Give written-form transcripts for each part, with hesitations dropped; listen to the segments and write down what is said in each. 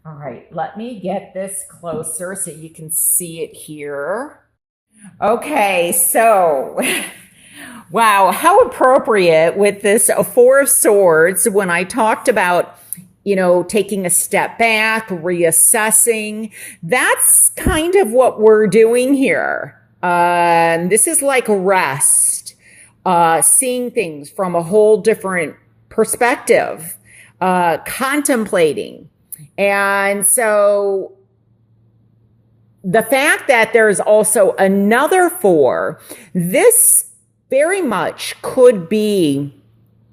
All right, let me get this closer so you can see it here. Okay, so wow, how appropriate with this Four of Swords when I talked about, taking a step back, reassessing. That's kind of what we're doing here. This is like rest, seeing things from a whole different perspective, contemplating. And so the fact that there's also another four, this very much could be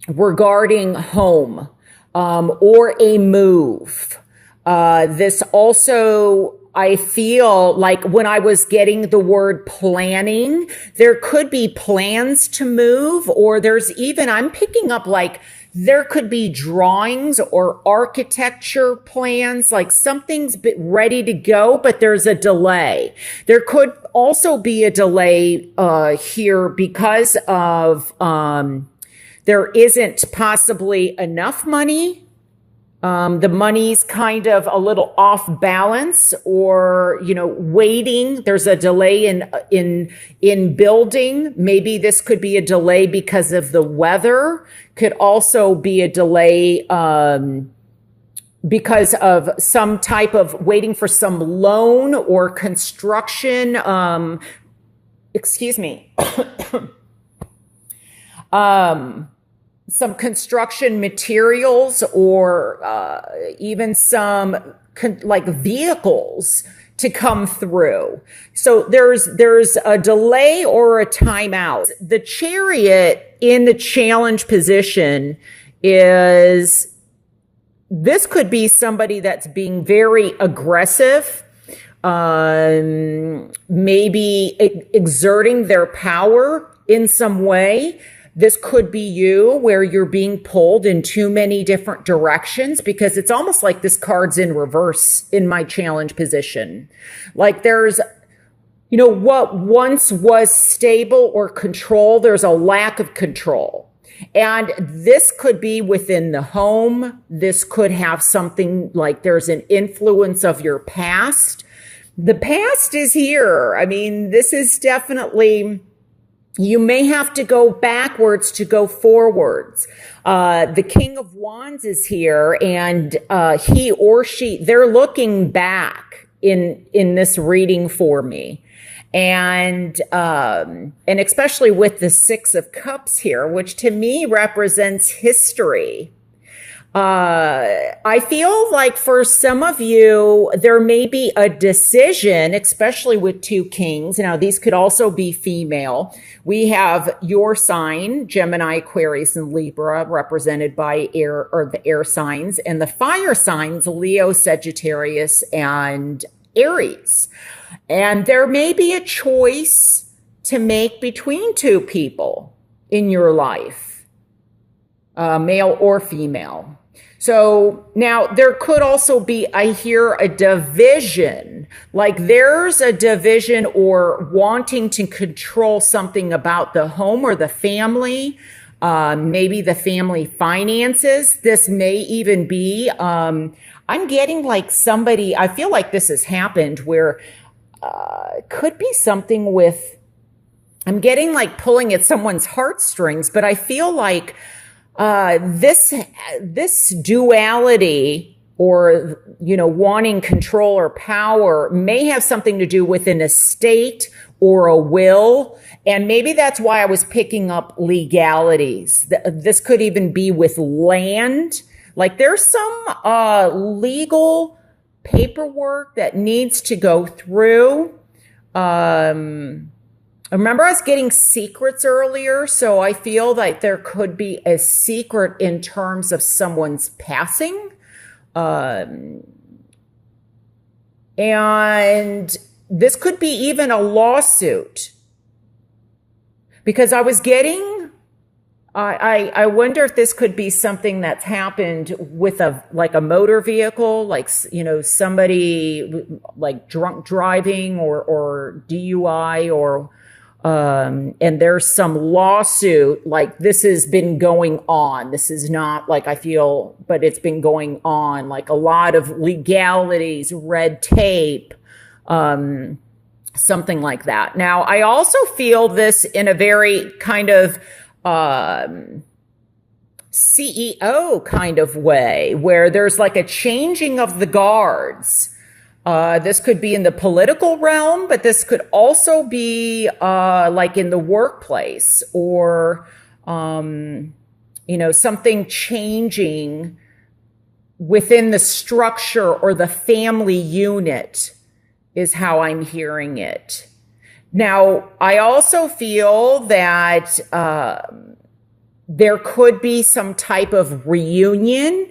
regarding home or a move. This also, I feel like when I was getting the word planning, there could be plans to move, or there's even, I'm picking up like there could be drawings or architecture plans, like something's ready to go, but there's a delay. There could also be a delay here because of there isn't possibly enough money. The money's kind of a little off balance, or waiting. There's a delay in building. Maybe this could be a delay because of the weather. Could also be a delay because of some type of waiting for some loan or construction. Excuse me. Some construction materials, or even some like vehicles to come through. So there's a delay or a timeout. The Chariot in the challenge position is, this could be somebody that's being very aggressive, maybe exerting their power in some way. This could be you, where you're being pulled in too many different directions, because it's almost like this card's in reverse in my challenge position. Like there's, what once was stable or control, there's a lack of control. And this could be within the home. This could have something like there's an influence of your past. The past is here. I mean, this is definitely, you may have to go backwards to go forwards. The King of Wands is here, and he or she, they're looking back in this reading for me. And especially with the Six of Cups here, which to me represents history. I feel like for some of you, there may be a decision, especially with two kings. Now, these could also be female. We have your sign, Gemini, Aquarius, and Libra, represented by air, or the air signs, and the fire signs, Leo, Sagittarius, and Aries. And there may be a choice to make between two people in your life, male or female. So now there could also be, I hear, a division, like there's a division or wanting to control something about the home or the family, maybe the family finances. This may even be, I'm getting like somebody, I feel like this has happened where could be something with, I'm getting like pulling at someone's heartstrings, but I feel like this duality, or wanting control or power, may have something to do with an estate or a will, and maybe that's why I was picking up legalities. This could even be with land. Like there's some legal paperwork that needs to go through. Remember, I was getting secrets earlier, so I feel like there could be a secret in terms of someone's passing. And this could be even a lawsuit. Because I was getting, I wonder if this could be something that's happened with a motor vehicle, like, somebody like drunk driving or DUI, or And there's some lawsuit, like this has been going on. This is not like I feel, but it's been going on, like a lot of legalities, red tape, something like that. Now, I also feel this in a very kind of CEO kind of way, where there's like a changing of the guards. This could be in the political realm, but this could also be like in the workplace, or something changing within the structure or the family unit is how I'm hearing it. Now, I also feel that there could be some type of reunion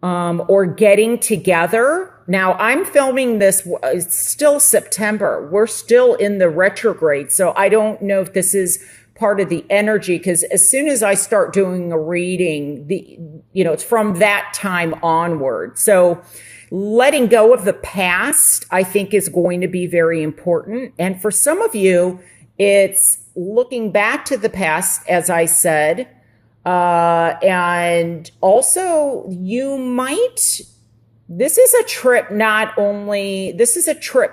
or getting together. Now, I'm filming this, it's still September. We're still in the retrograde. So I don't know if this is part of the energy, because as soon as I start doing a reading, it's from that time onward. So letting go of the past, I think, is going to be very important. And for some of you, it's looking back to the past, as I said. And also this is a trip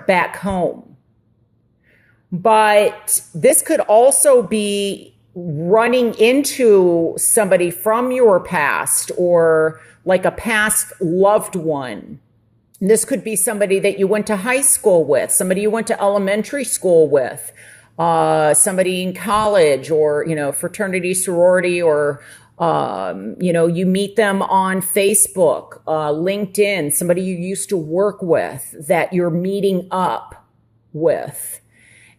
back home, but this could also be running into somebody from your past, or like a past loved one. This could be somebody that you went to high school with, somebody you went to elementary school with, somebody in college, or, fraternity, sorority, or, you meet them on Facebook, LinkedIn, somebody you used to work with that you're meeting up with.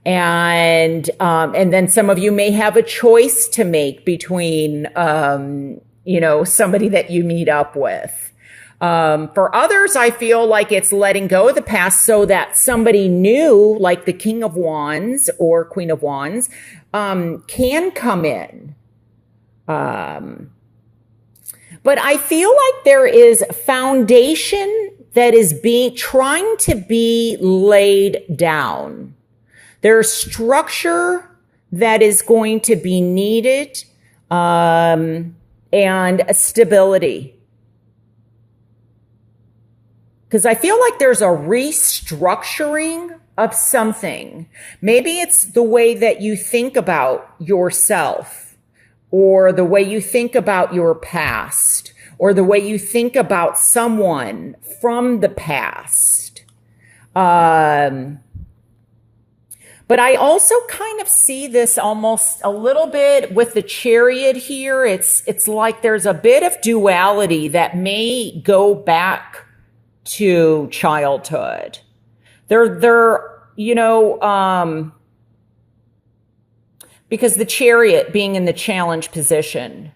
And then some of you may have a choice to make between, somebody that you meet up with. For others, I feel like it's letting go of the past so that somebody new, like the King of Wands or Queen of Wands, can come in. But I feel like there is a foundation that is trying to be laid down. There's structure that is going to be needed, and a stability. Because I feel like there's a restructuring of something. Maybe it's the way that you think about yourself, or the way you think about your past, or the way you think about someone from the past. But I also kind of see this almost a little bit with the Chariot here. It's like there's a bit of duality that may go back to childhood. Because the Chariot being in the challenge position,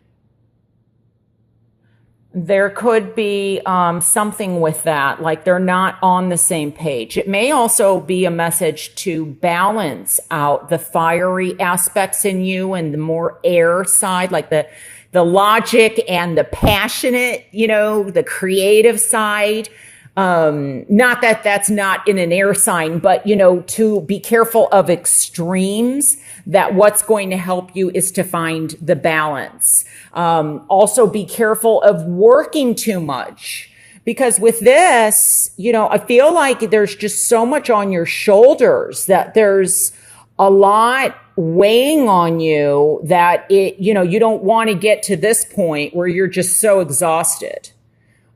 there could be something with that, like they're not on the same page. It may also be a message to balance out the fiery aspects in you and the more air side, like the logic and the passionate, the creative side. Not that that's not in an air sign, but, to be careful of extremes, that what's going to help you is to find the balance. Also be careful of working too much, because with this, I feel like there's just so much on your shoulders, that there's a lot weighing on you, that you don't want to get to this point where you're just so exhausted.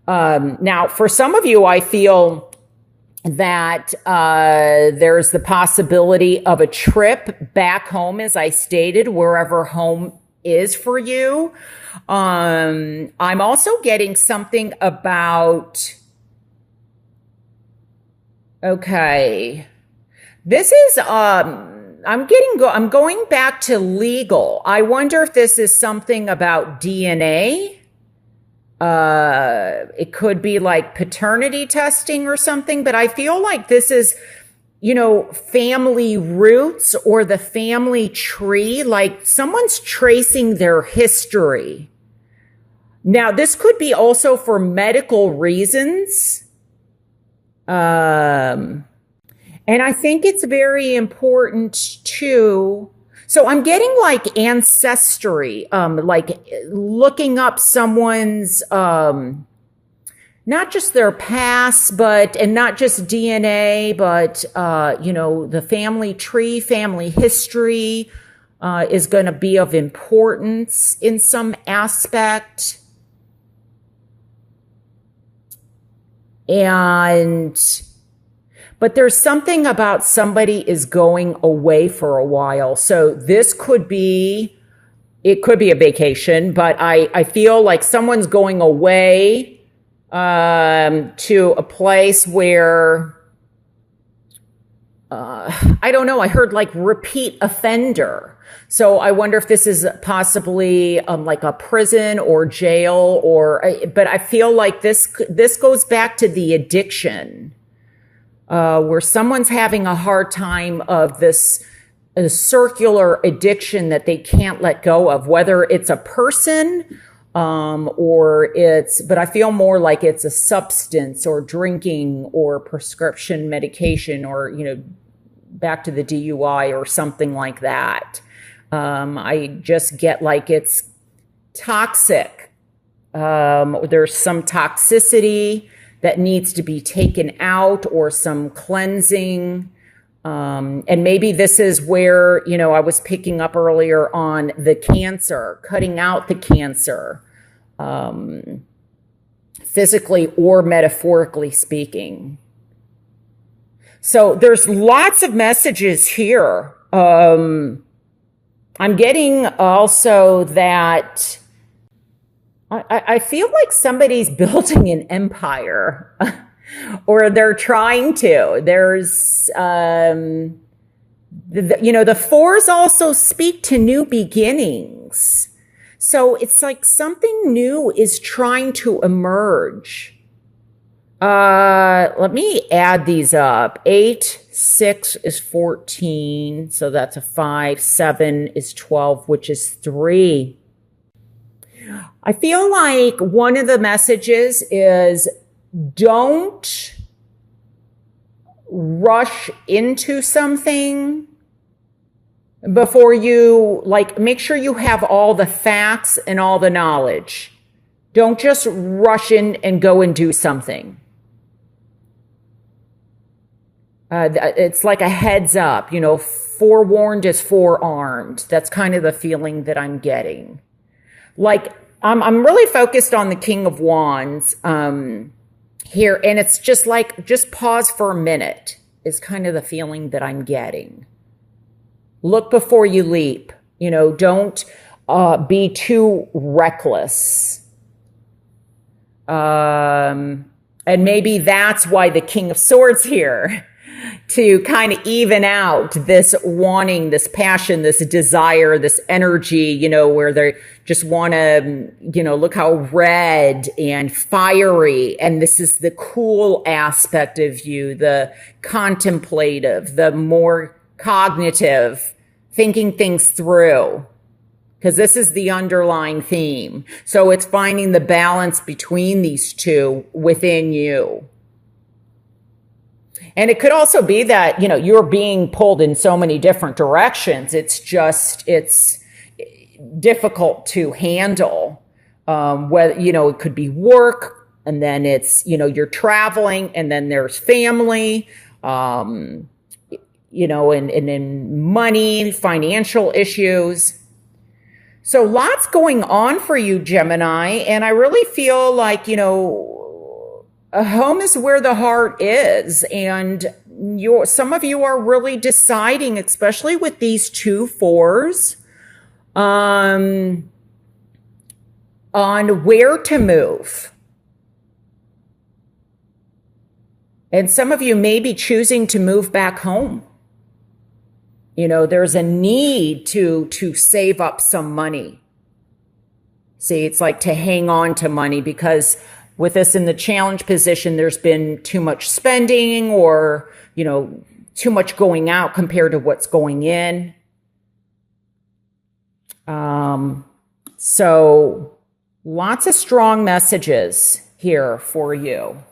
Now, for some of you, I feel that there's the possibility of a trip back home, as I stated, wherever home is for you. I'm also getting something about, okay, this is, I'm going back to legal. I wonder if this is something about DNA. It could be like paternity testing or something, but I feel like this is, family roots or the family tree, like someone's tracing their history. Now, this could be also for medical reasons. And I think it's very important too, So I'm getting like ancestry, like looking up someone's, not just their past, but, and not just DNA, but, the family tree, family history, is going to be of importance in some aspect. But there's something about somebody is going away for a while. So this could be, it could be a vacation, but I feel like someone's going away to a place where, I don't know, I heard like repeat offender. So I wonder if this is possibly like a prison or jail, but I feel like this goes back to the addiction, where someone's having a hard time of this a circular addiction that they can't let go of, whether it's a person, but I feel more like it's a substance or drinking or prescription medication or, back to the DUI or something like that. I just get like it's toxic. There's some toxicity that needs to be taken out or some cleansing. And maybe this is where, I was picking up earlier on the cancer, cutting out the cancer, physically or metaphorically speaking. So there's lots of messages here. I'm getting also that I feel like somebody's building an empire or they're trying to. There's, the fours also speak to new beginnings. So it's like something new is trying to emerge. Let me add these up. 8, 6 is 14. So that's a 5. 7 is 12, which is 3. I feel like one of the messages is don't rush into something before you, make sure you have all the facts and all the knowledge. Don't just rush in and go and do something. It's like a heads up, forewarned is forearmed. That's kind of the feeling that I'm getting. I'm really focused on the King of Wands here, and it's just pause for a minute is kind of the feeling that I'm getting. Look before you leap. Don't be too reckless. And maybe that's why the King of Swords here, to kind of even out this wanting, this passion, this desire, this energy, where they just want to, look how red and fiery. And this is the cool aspect of you, the contemplative, the more cognitive, thinking things through. Because this is the underlying theme. So it's finding the balance between these two within you. And it could also be that, you're being pulled in so many different directions. It's difficult to handle. Whether, it could be work, and then it's, you're traveling, and then there's family, and then money, financial issues. So lots going on for you, Gemini. And I really feel like, a home is where the heart is. And some of you are really deciding, especially with these 2 4s, on where to move. And some of you may be choosing to move back home. There's a need to save up some money. See, it's like to hang on to money, because with us in the challenge position, there's been too much spending or, too much going out compared to what's going in. So lots of strong messages here for you.